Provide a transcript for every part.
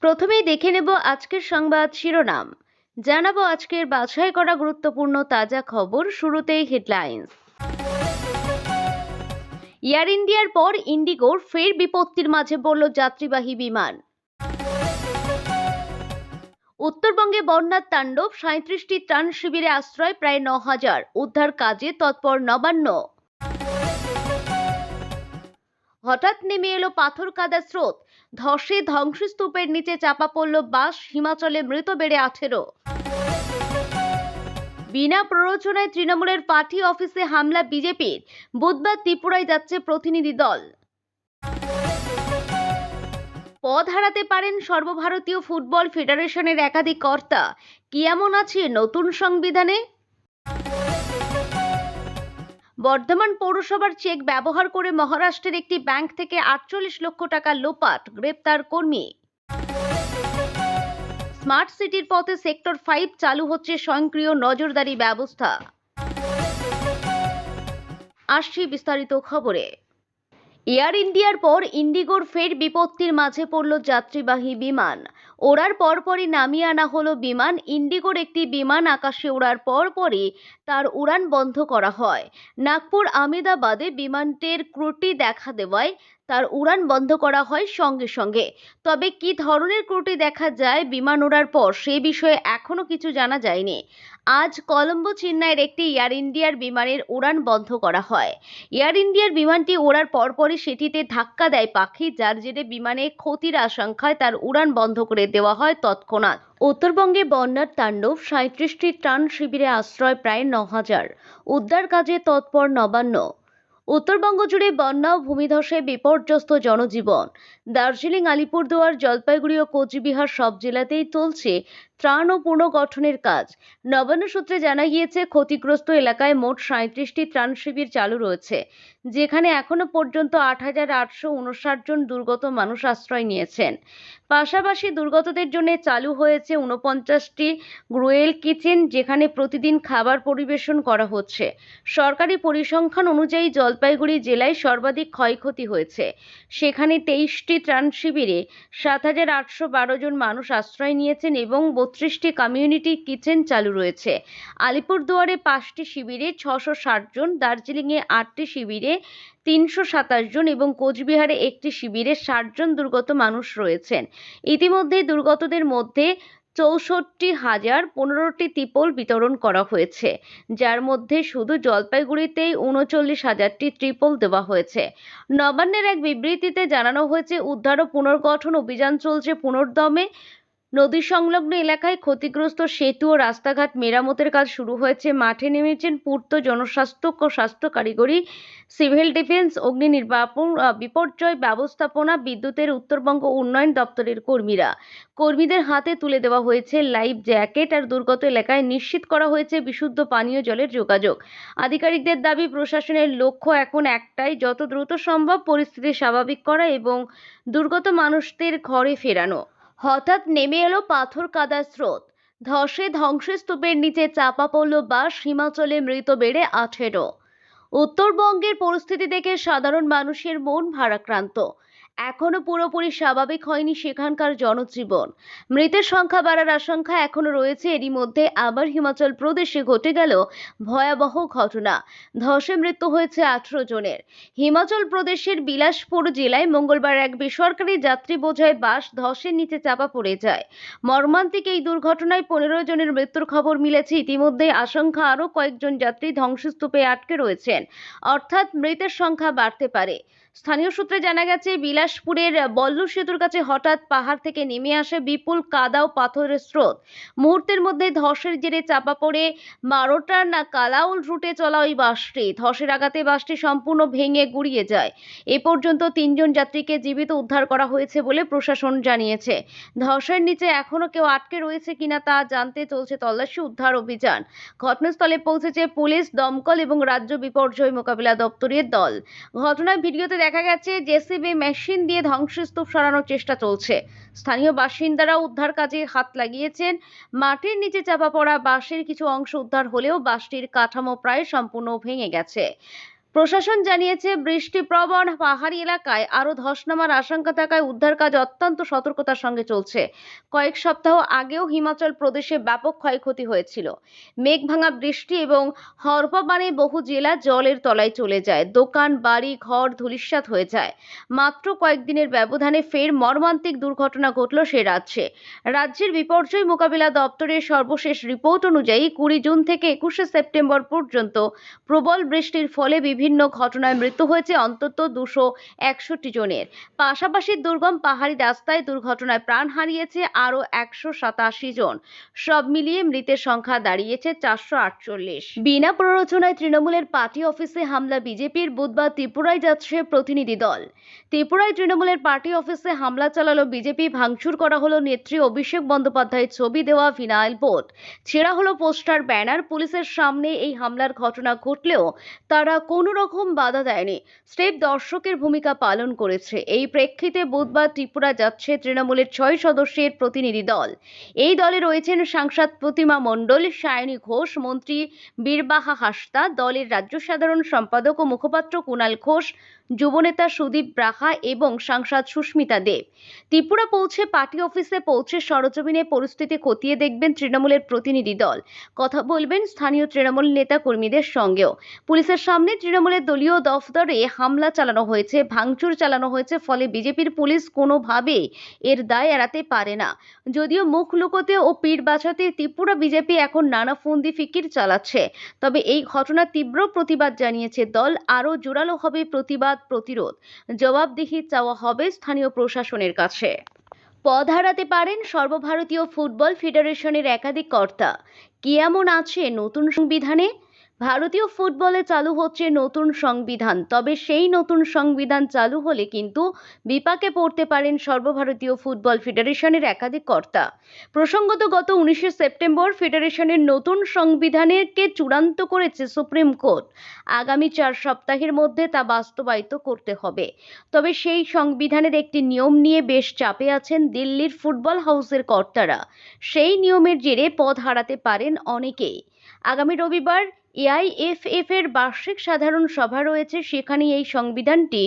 প্রথমেই দেখে নেব আজকের সংবাদ শিরোনাম। জানাবো আজকের বাছাই করা গুরুত্বপূর্ণ তাজা খবর। শুরুতেই হেডলাইন্স। এয়ার ইন্ডিয়ার পর ইন্ডিগোর ফের বিপত্তির মাঝে পড়ল যাত্রীবাহী বিমান। উত্তরবঙ্গে বন্যার তাণ্ডব, 37টি ত্রাণ শিবিরে আশ্রয় প্রায় 9,000, উদ্ধার কাজে তৎপর নবান্ন। হঠাৎ নেমে এলো পাথর কাদা স্রোত, ধসে ধ্বংসস্তূপের নিচে চাপা পড়ল বাস, হিমাচলে মৃত বেড়ে 18। বিনা প্ররোচনায় তৃণমূলের পার্টি অফিসে হামলা বিজেপির, বুধবার ত্রিপুরায় যাচ্ছে প্রতিনিধি দল। পদ হারাতে পারেন সর্বভারতীয় ফুটবল ফেডারেশনের একাধিক কর্তা, কি এমন আছে নতুন সংবিধানে? বর্ধমান পৌরসভার চেক ব্যবহার করে মহারাষ্ট্রের একটি ব্যাংক থেকে 48 লক্ষ টাকা লোপাট, গ্রেপ্তার কর্মী। স্মার্ট সিটির পথে সেক্টর 5 চালু হচ্ছে স্বয়ংক্রিয় নজরদারি ব্যবস্থা। আসছি বিস্তারিত খবরে। এয়ার ইন্ডিয়ার পর ইন্ডিগোর ফের বিপত্তির মাঝে পড়ল যাত্রীবাহী বিমান। ওড়ার পরপরই নামিয়ে আনা হলো বিমান। ইন্ডিগোর একটি বিমান আকাশে ওড়ার পরপরই তার উড়ান বন্ধ করা হয়। নাগপুর আহমেদাবাদে বিমানটির ত্রুটি দেখা দেওয়ায় তার উড়ান বন্ধ করা হয় সঙ্গে সঙ্গে। তবে কি ধরনের ত্রুটি দেখা যায় বিমান ওড়ার পর, সে বিষয়ে এখনো কিছু জানা যায়নি। আজ কলম্বো চেন্নাইয়ের একটি এয়ার ইন্ডিয়ার বিমানের উড়ান বন্ধ করা হয়। এয়ার ইন্ডিয়ার বিমানটি ওড়ার পরপরই সেটিতে ধাক্কা দেয় পাখি, যার জেরে বিমানে ক্ষতির আশঙ্কায় তার উড়ান বন্ধ করে দেওয়া হয় তৎক্ষণাৎ। উত্তরবঙ্গে বন্যার তাণ্ডব, 37টি ত্রাণ শিবিরে আশ্রয় প্রায় 9,000, উদ্ধার কাজে তৎপর নবান্ন। উত্তরবঙ্গ জুড়ে বন্যা ও ভূমিধসে বিপর্যস্ত জনজীবন। দার্জিলিং, আলিপুরদুয়ার, জলপাইগুড়ি ও কোচবিহার সব জেলাতেই চলছে ত্রাণ ও পুনর্গঠনের কাজ। নবান্ন সূত্রে জানা গিয়েছে, ক্ষতিগ্রস্ত এলাকায় মোট 37টি ত্রাণ শিবির চালু রয়েছে, যেখানে এখনো পর্যন্ত 8,859 জন দুর্গত মানুষ আশ্রয় নিয়েছেন। পাশাপাশি দুর্গতদের জন্য চালু হয়েছে 49টি গ্রুয়েল কিচেন, যেখানে প্রতিদিন খাবার পরিবেশন করা হচ্ছে। সরকারি পরিসংখ্যান অনুযায়ী জলপাইগুড়ি জেলায় সর্বাধিক ক্ষয়ক্ষতি হয়েছে। সেখানে 23টি ত্রাণ শিবিরে 7,812 জন মানুষ আশ্রয় নিয়েছেন এবং 32টি কমিউনিটি কিচেন চালু রয়েছে। আলিপুরদুয়ারে 5টি শিবিরে 660 জন, দার্জিলিংয়ে 8টি শিবিরে 327 জন এবং কোচবিহারে একটি শিবিরে 60 জন দুর্গত মানুষ রয়েছেন। ইতিমধ্যে দুর্গতদের মধ্যে 64,015টি ত্রিপল বিতরণ করা হয়েছে, যার মধ্যে শুধু জলপাইগুড়িতেই 39,000টি ত্রিপল দেওয়া হয়েছে। নবান্নের এক বিবৃতিতে জানানো হয়েছে, উদ্ধার ও পুনর্গঠন অভিযান চলছে পুনর্দমে। নদী সংলগ্ন এলাকায় ক্ষতিগ্রস্ত সেতু ও রাস্তাঘাট মেরামতের কাজ শুরু হয়েছে। মাঠে নেমেছেন পূর্ত, জনস্বাস্থ্য ও স্বাস্থ্য কারিগরি, সিভিল ডিফেন্স, অগ্নি নির্বাপন, বিপর্যয় ব্যবস্থাপনা, বিদ্যুতের উত্তরবঙ্গ উন্নয়ন দপ্তরের কর্মীরা। কর্মীদের হাতে তুলে দেওয়া হয়েছে লাইফ জ্যাকেট আর দুর্গত এলাকায় নিশ্চিত করা হয়েছে বিশুদ্ধ পানীয় জলের যোগাযোগ। আধিকারিকদের দাবি, প্রশাসনের লক্ষ্য এখন একটাই, যত দ্রুত সম্ভব পরিস্থিতি স্বাভাবিক করা এবং দুর্গত মানুষদের ঘরে ফেরানো। হঠাৎ নেমে এলো পাথর কাদার স্রোত, ধসে ধ্বংসস্তূপের নিচে চাপা পড়ল বাস, হিমাচলে মৃত বেড়ে 18। উত্তরবঙ্গের পরিস্থিতি দেখে সাধারণ মানুষের মন ভারাক্রান্ত। এখনো পুরোপুরি স্বাভাবিক হয়নি সেখানকার জনজীবন। মৃতের সংখ্যা বাড়ার আশঙ্কা এখনো রয়েছে। এরই মধ্যে আবার হিমাচল প্রদেশে ঘটে গেল ভয়াবহ ঘটনা। ধসে মৃত্যু হয়েছে 18 জনের। হিমাচল প্রদেশের বিলাসপুর জেলায় মঙ্গলবার এক বেসরকারি যাত্রী বোঝাই বাস ধসের নিচে চাপা পড়ে যায়। মর্মান্তিক এই দুর্ঘটনায় 15 জনের মৃত্যুর খবর মিলেছে। ইতিমধ্যে আশঙ্কা আরও কয়েকজন যাত্রী ধ্বংসস্তূপে আটকে রয়েছেন, অর্থাৎ মৃতের সংখ্যা বাড়তে পারে। স্থানীয় সূত্রে জানা গেছে, বিলাসপুরের বল্লু সেতুর কাছে হঠাৎ পাহাড় থেকে নেমে আসে বিপুল কাদা ও পাথরের স্রোত। মুহূর্তের মধ্যে ধসের জেরে চাপা পড়ে মারোটার কালাউল রুটে চলা ওই বাসটি। ধসের আঘাতে বাসটি সম্পূর্ণ ভেঙে গুড়িয়ে যায়। এ পর্যন্ত 3 জন যাত্রীকে জীবিত উদ্ধার করা হয়েছে বলে প্রশাসন জানিয়েছে। ধসের নিচে এখনো কেউ আটকে রয়েছে কিনা তা জানতে চলছে তল্লাশি উদ্ধার অভিযান। ঘটনাস্থলে পৌঁছেছে পুলিশ, দমকল এবং রাজ্য বিপর্যয় মোকাবিলা দপ্তরের দল। ঘটনার ভিডিওতে দেখা গেছে, জেসিবি মেশিন দিয়ে ধ্বংসস্তূপ সরানোর চেষ্টা চলছে। স্থানীয় বাসিন্দারা উদ্ধার কাজে হাত লাগিয়েছেন। মাটির নিচে চাপা পড়া বাসের কিছু অংশ উদ্ধার হলেও বাসটির কাঠামো প্রায় সম্পূর্ণ ভেঙে গেছে। প্রশাসন জানিয়েছে, বৃষ্টিপ্রবণ পাহাড়ি এলাকায় আরও ধস নামার আশঙ্কা থাকায় উদ্ধার কাজ অত্যন্ত সতর্কতার সঙ্গে চলছে। কয়েক সপ্তাহ আগেও হিমাচল প্রদেশে ব্যাপক ক্ষয়ক্ষতি হয়েছিল। মেঘভাঙা বৃষ্টি এবং হড়পা বহু জেলা জলের তলায় চলে যায়, দোকান বাড়ি ঘর ধূলিসাৎ হয়ে যায়। মাত্র কয়েকদিনের ব্যবধানে ফের মর্মান্তিক দুর্ঘটনা ঘটল সে রাজ্যে। রাজ্যের বিপর্যয় মোকাবিলা দপ্তরের সর্বশেষ রিপোর্ট অনুযায়ী 20 জুন থেকে 21শে সেপ্টেম্বর পর্যন্ত প্রবল বৃষ্টির ফলে বিভিন্ন ঘটনায় মৃত্যু হয়েছে অন্তত 261 জনের। পাশাপাশি দুর্গম পাহাড়ি রাস্তায় দুর্ঘটনায় প্রাণ হারিয়েছে আরও 187 জন। সব মিলিয়ে মৃতের সংখ্যা দাঁড়িয়েছে 448। বিনা প্ররোচনায় তৃণমূলের পার্টি অফিসে হামলা বিজেপির। বুধবার ত্রিপুরায় যাচ্ছে প্রতিনিধি দল। ত্রিপুরায় তৃণমূলের পার্টি অফিসে হামলা চালালো বিজেপি। ভাঙচুর করা হলো নেত্রী অভিষেক বন্দ্যোপাধ্যায়ের ছবি দেওয়া ভিনাইল বোর্ড, ছেঁড়া হলো পোস্টার ব্যানার। পুলিশের সামনে এই হামলার ঘটনা ঘটলেও তারা কোনো রকম বাধা দেয়নি, স্রেফ দর্শকের ভূমিকা পালন করেছে। এই প্রেক্ষিতে বুধবার ত্রিপুরা যাচ্ছে তৃণমূলের 6 সদস্যের প্রতিনিধি দল। এই দলে রয়েছেন সাংসদ প্রতিমা মণ্ডল, সায়নী ঘোষ, মন্ত্রী বীরবাহা হাসদা, দলের রাজ্য সাধারণ সম্পাদক ও মুখপাত্র কুণাল ঘোষ, যুবনেতা সুদীপ ব্রাহা এবং সাংসদ সুস্মিতা দেব। ত্রিপুরা পৌঁছে পার্টি অফিসে পৌঁছে সরজমিনে পরিস্থিতি খতিয়ে দেখবেন তৃণমূলের প্রতিনিধি দল। কথা বলবেন স্থানীয় তৃণমূল নেতা কর্মীদের সঙ্গেও। পুলিশের সামনে তৃণমূলের দলীয় দফতরে হামলা চালানো হয়েছে, ভাঙচুর চালানো হয়েছে, ফলে বিজেপির পুলিশ কোনোভাবেই এর দায় এড়াতে পারে না। যদিও মুখ লুকোতে ও পিঠ বাঁচাতে ত্রিপুরা বিজেপি এখন নানা ফন্দি ফিকির চালাচ্ছে, তবে এই ঘটনার তীব্র প্রতিবাদ জানিয়েছে দল। আরও জোরালো হবে প্রতিবাদ, প্রতিরোধ, জবাবদিহি চাওয়া হবে স্থানীয় প্রশাসনের কাছে। পদ হারাতে পারেন সর্বভারতীয় ফুটবল ফেডারেশনের একাধিক কর্তা। কি এমন আছে নতুন সংবিধানে? ভারতীয় ফুটবলে চালু হচ্ছে নতুন সংবিধান, তবে সেই নতুন সংবিধান চালু হলে কিন্তু বিপাকে পড়তে পারেন সর্বভারতীয় ফুটবল ফেডারেশনের একাধিক কর্তা। প্রসঙ্গত, গত 19শে সেপ্টেম্বর ফেডারেশনের নতুন সংবিধানকে চূড়ান্ত করেছে সুপ্রিম কোর্ট। আগামী 4 সপ্তাহের মধ্যে তা বাস্তবায়িত করতে হবে। তবে সেই সংবিধানের একটি নিয়ম নিয়ে বেশ চাপে আছেন দিল্লির ফুটবল হাউসের কর্তারা। সেই নিয়মের জেরে পদ হারাতে পারেন অনেকেই। আগামী রবিবার এআইএফএফ এর বার্ষিক সাধারণ সভা রয়েছে, সেখানে এই সংবিধানটি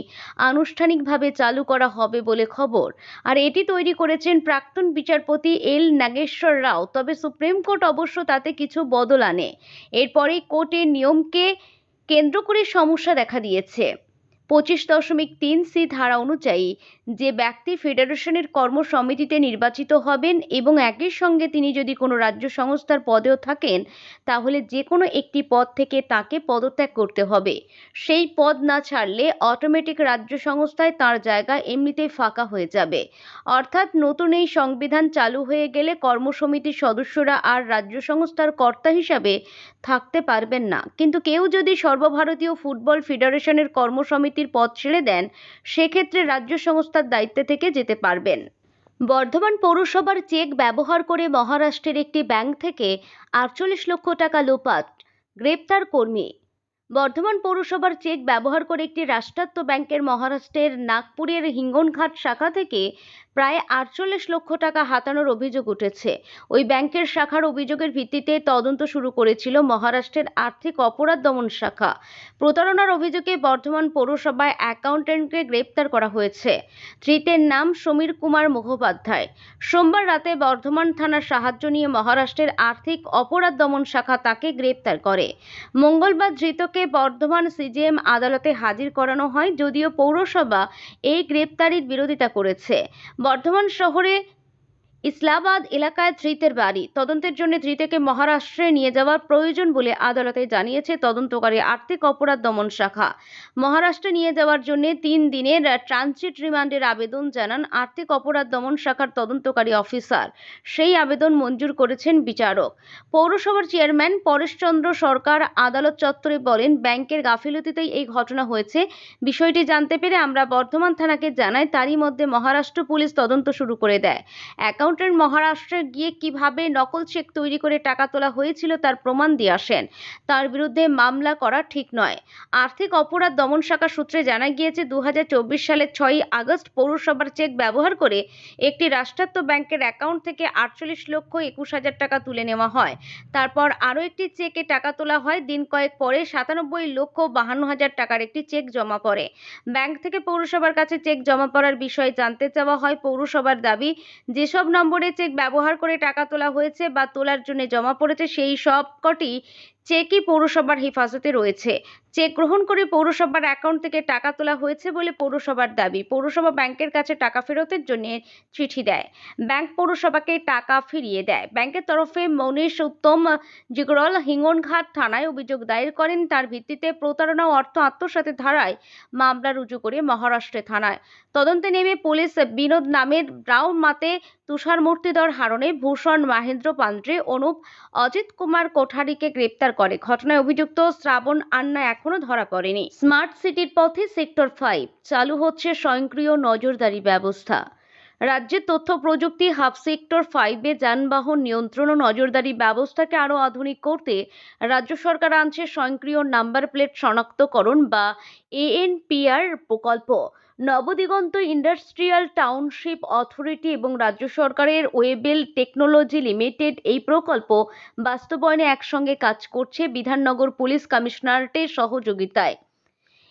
আনুষ্ঠানিকভাবে চালু করা হবে বলে খবর। আর এটি তৈরি করেছেন প্রাক্তন বিচারপতি এল নাগেশ্বর রাও। তবে সুপ্রিম কোর্ট অবশ্য তাতে কিছু বদল আনে। এরপরেই কোর্টের নিয়মকে কেন্দ্র করে সমস্যা দেখা দিয়েছে। 25.3C ধারা অনুযায়ী যে ব্যক্তি ফেডারেশনের কর্মসমিতিতে নির্বাচিত হবেন এবং একই সঙ্গে তিনি যদি কোনো রাজ্য সংস্থার পদেও থাকেন, তাহলে যে কোনো একটি পদ থেকে তাকে পদত্যাগ করতে হবে। সেই পদ না ছাড়লে অটোমেটিক রাজ্য সংস্থায় তার জায়গা এমনিতেই ফাঁকা হয়ে যাবে। অর্থাৎ নতুন এই সংবিধান চালু হয়ে গেলে কর্মসমিতির সদস্যরা আর রাজ্য সংস্থার কর্তা হিসাবে থাকতে পারবেন না। কিন্তু কেউ যদি সর্বভারতীয় ফুটবল ফেডারেশনের কর্মসমিতির পদ ছেড়ে দেন, সেক্ষেত্রে রাজ্য সংস্থার দায়িত্বে থেকে যেতে পারবেন। বর্ধমান পৌরসভার চেক ব্যবহার করে মহারাষ্ট্রের একটি ব্যাংক থেকে 48 লক্ষ টাকা লোপাট, গ্রেপ্তার কর্মী। বর্ধমান পৌরসভার চেক ব্যবহার করে একটি রাষ্ট্রায়ত্ত ব্যাংকের মহারাষ্ট্রের নাগপুরের হিঙ্গনঘাট শাখা থেকে প্রায় 48 লক্ষ টাকা হাতানোর অভিযোগ উঠেছে। ওই ব্যাংকের শাখার অভিযোগের ভিত্তিতে তদন্ত শুরু করেছিল মহারাষ্ট্রের আর্থিক অপরাধ দমন শাখা। প্রতারণার অভিযোগে বর্ধমান পৌরসভায় অ্যাকাউন্ট্যান্টকে গ্রেপ্তার করা হয়েছে। ধৃতের নাম সমীর কুমার মুখোপাধ্যায়। সোমবার রাতে বর্ধমান থানার সাহায্য নিয়ে মহারাষ্ট্রের আর্থিক অপরাধ দমন শাখা তাকে গ্রেপ্তার করে। মঙ্গলবার ধৃতকে বর্ধমান সিজিএম আদালতে হাজির করানো হয়, যদিও পৌরসভা এই গ্রেপ্তারির বিরোধিতা করেছে। বর্ধমান শহরে ইসলাবাদ এলাকায় ধৃতের বাড়ি। তদন্তের জন্য ধৃতকে মহারাষ্ট্রে নিয়ে যাওয়ার প্রয়োজন বলে আদালতে জানিয়েছে তদন্তকারী আর্থিক অপরাধ দমন শাখা। মহারাষ্ট্রে নিয়ে যাওয়ার জন্য 3 দিনের ট্রানজিট রিমান্ডের আবেদন জানান আর্থিক অপরাধ দমন শাখার তদন্তকারী অফিসার। সেই আবেদন মঞ্জুর করেছেন বিচারক। পৌরসভার চেয়ারম্যান পরেশচন্দ্র সরকার আদালত চত্বরে বলেন, ব্যাংকের গাফিলতিতেই এই ঘটনা হয়েছে। বিষয়টি জানতে পেরে আমরা বর্ধমান থানাকে জানাই, তারই মধ্যে মহারাষ্ট্র পুলিশ তদন্ত শুরু করে দেয়। অ্যাকাউন্ট অ্যাকাউন্টেন্ট মহারাষ্ট্রে গিয়ে কিভাবে নকল চেক তৈরি করে টাকা তোলা হয়েছিল তার প্রমাণ দিয়ে আসেন। তার বিরুদ্ধে মামলা করা ঠিক নয়। আর্থিক অপরাধ দমন শাখা সূত্রে জানা গিয়েছে 2024 সালের 6ই আগস্ট পৌরসভার চেক ব্যবহার করে একটি রাষ্ট্রায়ত্ত ব্যাংকের অ্যাকাউন্ট থেকে 48,21,000 টাকা তুলে নেওয়া হয়। তারপর আরও একটি চেকে টাকা তোলা হয়। দিন কয়েক পরে 97,52,000 টাকার একটি চেক জমা পড়ে। ব্যাংক থেকে পৌরসভার কাছে চেক জমা পড়ার বিষয়ে জানতে চাওয়া হয়। পৌরসভার দাবি, যেসব নম্বরে চেক ব্যবহার করে টাকা তোলা হয়েছে বা তোলার জন্য জমা পড়েছে সেই সবকটি চেকই পৌরসভার হেফাজতে রয়েছে। চেক গ্রহণ করে পৌরসভার অ্যাকাউন্ট থেকে টাকা তোলা হয়েছে বলে পৌরসভার দাবি। পৌরসভা ব্যাংকের কাছে টাকা ফেরতের জন্য চিঠি দেয়। ব্যাংক পৌরসভাকে টাকা ফিরিয়ে দেয়। ব্যাংকের তরফে মনীষ উত্তম জিগরল হিঙ্গনঘাট থানায় অভিযোগ দায়ের করেন। তার ভিত্তিতে প্রতারণা ও অর্থ আত্মসাতের ধারায় মামলা রুজু করে মহারাষ্ট্র থানায়। তদন্তে নেমে পুলিশ বিনোদ নামের রাও মাতে, তুষার মূর্তিধর হারনে, ভূষণ মহেন্দ্র পান্ডে, অনুপ, অজিত কুমার কোঠারিকে গ্রেপ্তার করে। ঘটনায় অভিযুক্ত শ্রাবণ আন্না এখনো ধরা পড়েনি। স্মার্ট সিটির পথে সেক্টর 5 চালু হচ্ছে স্বয়ংক্রিয় নজরদারি ব্যবস্থা। রাজ্যের তথ্য প্রযুক্তি হাব সেক্টর 5-এ যানবাহন নিয়ন্ত্রণ ও নজরদারি ব্যবস্থাকে আরও আধুনিক করতে রাজ্য সরকার আনছে স্বয়ংক্রিয় নাম্বার প্লেট শনাক্তকরণ বা ANPR প্রকল্প। নবদিগন্ত ইন্ডাস্ট্রিয়াল টাউনশিপ অথরিটি এবং রাজ্য সরকারের ওয়েবেল টেকনোলজি লিমিটেড এই প্রকল্প বাস্তবায়নে একসঙ্গে কাজ করছে বিধাননগর পুলিশ কমিশনারেটের সহযোগিতায়।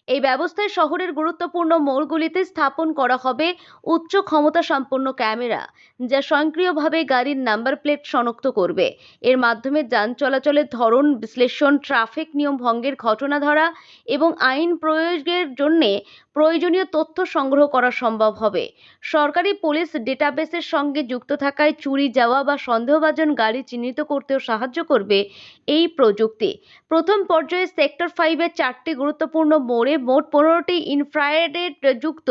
এই ব্যবস্থায় শহরের গুরুত্বপূর্ণ মোড়গুলিতে স্থাপন করা হবে উচ্চ ক্ষমতা সম্পন্ন ক্যামেরা, যা স্বয়ংক্রিয়ভাবে গাড়ির নাম্বার প্লেট শনাক্ত করবে। এর মাধ্যমে যান চলাচলের ধরন বিশ্লেষণ, ট্রাফিক নিয়ম ভঙ্গের ঘটনা ধরা এবং আইন প্রয়োগের জন্য প্রয়োজনীয় তথ্য সংগ্রহ করা সম্ভব হবে। সরকারি পুলিশ ডেটাবেসের সঙ্গে যুক্ত থাকায় চুরি যাওয়া বা সন্দেহভাজন গাড়ি চিহ্নিত করতেও সাহায্য করবে এই প্রযুক্তি। প্রথম পর্যায়ে সেক্টর 5-এর 4টি গুরুত্বপূর্ণ মোড়ে মোট 15টি ইনফ্রারেড যুক্ত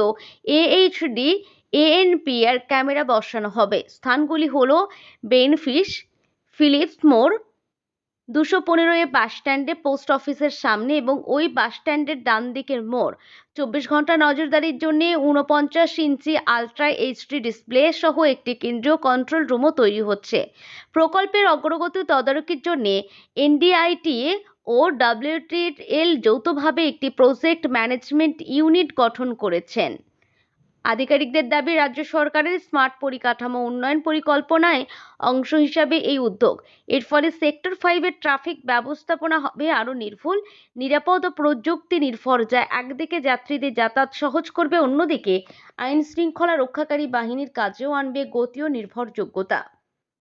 AHD ANPR ক্যামেরা বসানো হবে। স্থানগুলি হল বেনফিশ, ফিলিপস মোড়, 215 বাস স্ট্যান্ডে, পোস্ট অফিসের সামনে এবং ওই বাস স্ট্যান্ডের ডান দিকের মোড়। 24 ঘন্টা নজরদারির জন্য 49 ইঞ্চি আলট্রা HD ডিসপ্লে সহ একটি কেন্দ্রীয় কন্ট্রোল রুমও তৈরি হচ্ছে। প্রকল্পের অগ্রগতি তদারকির জন্য NDITA ও WTL যৌথভাবে একটি প্রজেক্ট ম্যানেজমেন্ট ইউনিট গঠন করেছেন। আধিকারিকদের দাবি, রাজ্য সরকারের স্মার্ট পরিকাঠামো উন্নয়ন পরিকল্পনায় অংশ হিসাবে এই উদ্যোগ। এর ফলে সেক্টর 5-এর ট্রাফিক ব্যবস্থাপনা হবে আরও নির্ভুল, নিরাপদ ও প্রযুক্তি নির্ভর, যা একদিকে যাত্রীদের যাতায়াত সহজ করবে, অন্যদিকে আইন শৃঙ্খলা রক্ষাকারী বাহিনীর কাজেও আনবে গতি ও নির্ভরযোগ্যতা।